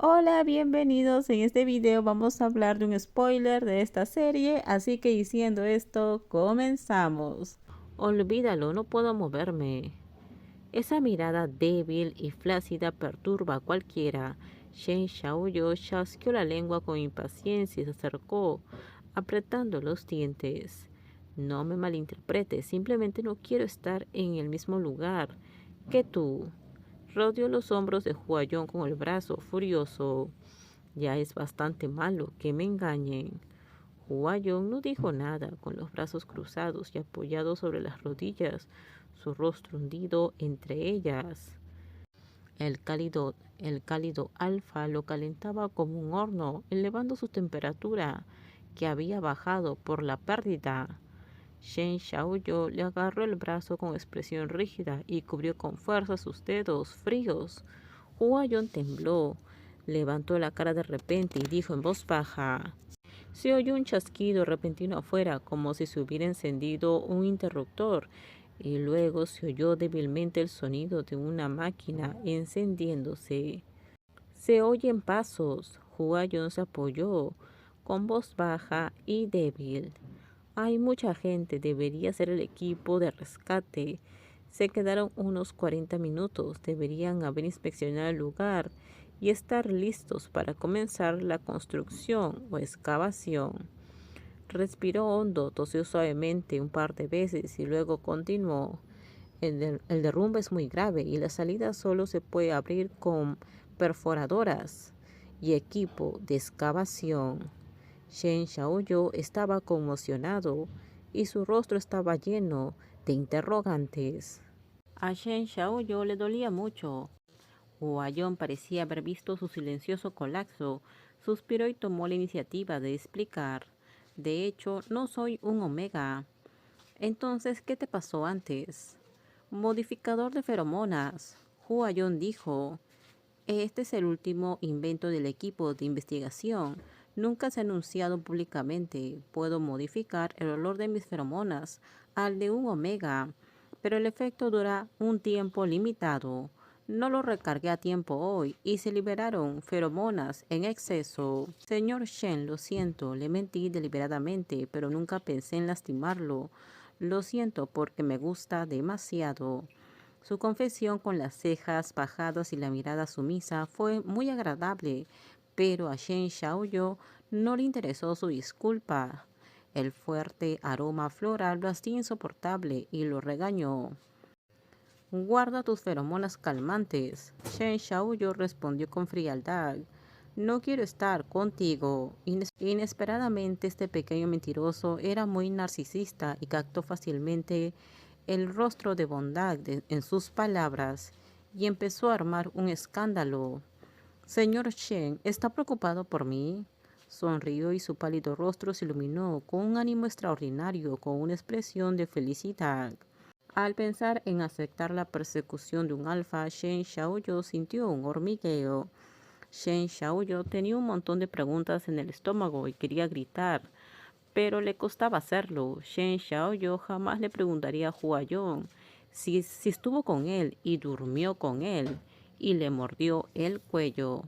Hola, bienvenidos. En este video vamos a hablar de un spoiler de esta serie, así que diciendo esto, comenzamos. Olvídalo, no puedo moverme. Esa mirada débil y flácida perturba a cualquiera. Shen Xiaoyu chasqueó la lengua con impaciencia y se acercó, apretando los dientes. No me malinterpretes, simplemente no quiero estar en el mismo lugar que tú. Rodeó los hombros de Huayón con el brazo, furioso. Ya es bastante malo que me engañen. Huayong no dijo nada, con los brazos cruzados y apoyados sobre las rodillas, su rostro hundido entre ellas. El cálido alfa lo calentaba como un horno, elevando su temperatura, que había bajado por la pérdida. Shen Xiaoyu le agarró el brazo con expresión rígida y cubrió con fuerza sus dedos fríos. Huayong tembló, levantó la cara de repente y dijo en voz baja: se oyó un chasquido repentino afuera, como si se hubiera encendido un interruptor, y luego se oyó débilmente el sonido de una máquina encendiéndose. Se oyen pasos. Huayón se apoyó, con voz baja y débil. Hay mucha gente, debería ser el equipo de rescate. Se quedaron unos 40 minutos, deberían haber inspeccionado el lugar y estar listos para comenzar la construcción o excavación. Respiró hondo, tosió suavemente un par de veces y luego continuó. El derrumbe es muy grave y la salida solo se puede abrir con perforadoras y equipo de excavación. Shen Xiaoyu estaba conmocionado y su rostro estaba lleno de interrogantes. A Shen Xiaoyu le dolía mucho. Huayón parecía haber visto su silencioso colapso, suspiró y tomó la iniciativa de explicar. De hecho, no soy un omega. Entonces, ¿qué te pasó antes? Modificador de feromonas. Huayón dijo. Este es el último invento del equipo de investigación. Nunca se ha anunciado públicamente. Puedo modificar el olor de mis feromonas al de un omega, pero el efecto dura un tiempo limitado. No lo recargué a tiempo hoy y se liberaron feromonas en exceso. Señor Shen, lo siento, le mentí deliberadamente, pero nunca pensé en lastimarlo. Lo siento porque me gusta demasiado. Su confesión con las cejas bajadas y la mirada sumisa fue muy agradable, pero a Shen Xiaoyu no le interesó su disculpa. El fuerte aroma floral lo hacía insoportable y lo regañó. Guarda tus feromonas calmantes. Shen Xiaoyu respondió con frialdad. No quiero estar contigo. Inesperadamente este pequeño mentiroso era muy narcisista y captó fácilmente el rostro de bondad en sus palabras y empezó a armar un escándalo. Señor Shen, ¿está preocupado por mí? Sonrió y su pálido rostro se iluminó con un ánimo extraordinario, con una expresión de felicidad. Al pensar en aceptar la persecución de un alfa, Shen Xiaoyu sintió un hormigueo. Shen Xiaoyu tenía un montón de preguntas en el estómago y quería gritar, pero le costaba hacerlo. Shen Xiaoyu jamás le preguntaría a Huayong si estuvo con él y durmió con él y le mordió el cuello.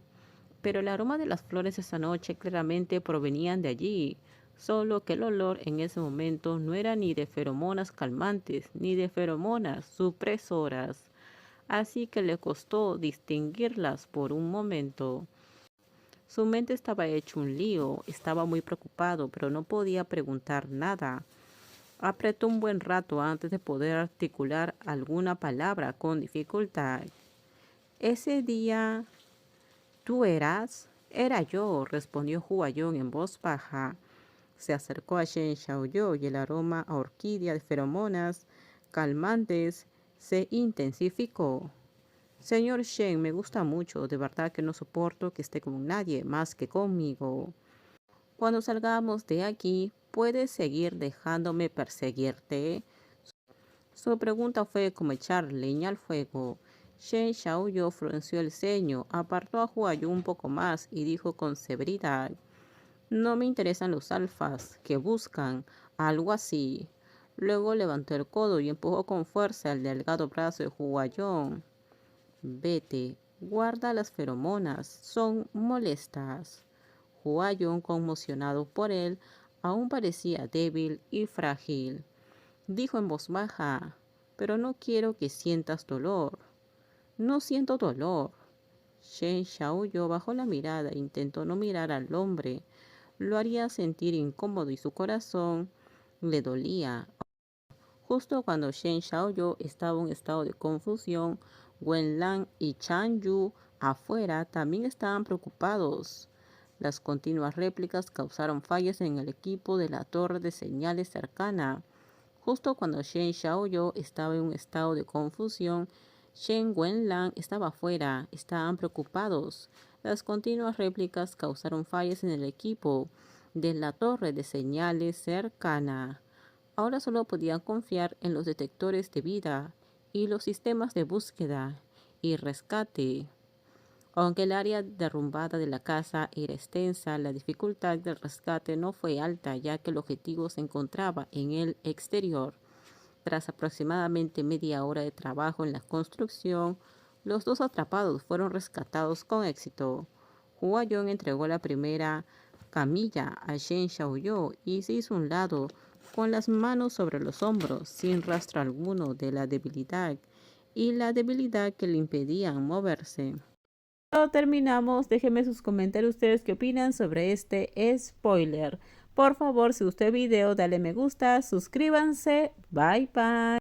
Pero el aroma de las flores esa noche claramente provenían de allí, solo que el olor en ese momento no era ni de feromonas calmantes ni de feromonas supresoras, así que le costó distinguirlas por un momento. Su mente estaba hecho un lío, estaba muy preocupado, pero no podía preguntar nada. Apretó un buen rato antes de poder articular alguna palabra con dificultad. Ese día, ¿tú eras? Era yo, respondió Huayón en voz baja. Se acercó a Shen Xiaoyu y el aroma a orquídea de feromonas calmantes se intensificó. Señor Shen, me gusta mucho, de verdad que no soporto que esté con nadie más que conmigo. Cuando salgamos de aquí, ¿puedes seguir dejándome perseguirte? Su pregunta fue como echar leña al fuego. Shen Xiaoyu frunció el ceño, apartó a Huayu un poco más y dijo con severidad: no me interesan los alfas que buscan algo así. Luego levantó el codo y empujó con fuerza el delgado brazo de Huayón. Vete, Guarda las feromonas, son molestas. Huayong, conmocionado por él, aún parecía débil y frágil. Dijo en voz baja, pero no quiero que sientas dolor. No siento dolor. Shen Xiaoyu bajó la mirada e intentó no mirar al hombre. Lo haría sentir incómodo y su corazón le dolía. Justo cuando Shen Xiaoyu estaba en un estado de confusión, Wen Lan y Chan Yu afuera también estaban preocupados. Las continuas réplicas causaron fallas en el equipo de la torre de señales cercana. Justo cuando Shen Xiaoyu estaba en un estado de confusión, Shen Wenlan estaba afuera. Estaban preocupados. Las continuas réplicas causaron fallas en el equipo de la torre de señales cercana. Ahora solo podían confiar en los detectores de vida y los sistemas de búsqueda y rescate. Aunque el área derrumbada de la casa era extensa, la dificultad del rescate no fue alta, ya que el objetivo se encontraba en el exterior. Tras aproximadamente media hora de trabajo en la construcción, los dos atrapados fueron rescatados con éxito. Hua Yong entregó la primera camilla a Shen Xiaoyu y se hizo a un lado, con las manos sobre los hombros, sin rastro alguno de la debilidad que le impedían moverse. Terminamos. Déjenme sus comentarios ustedes qué opinan sobre este spoiler. Por favor, si gustó el video, dale me gusta, suscríbanse. Bye bye.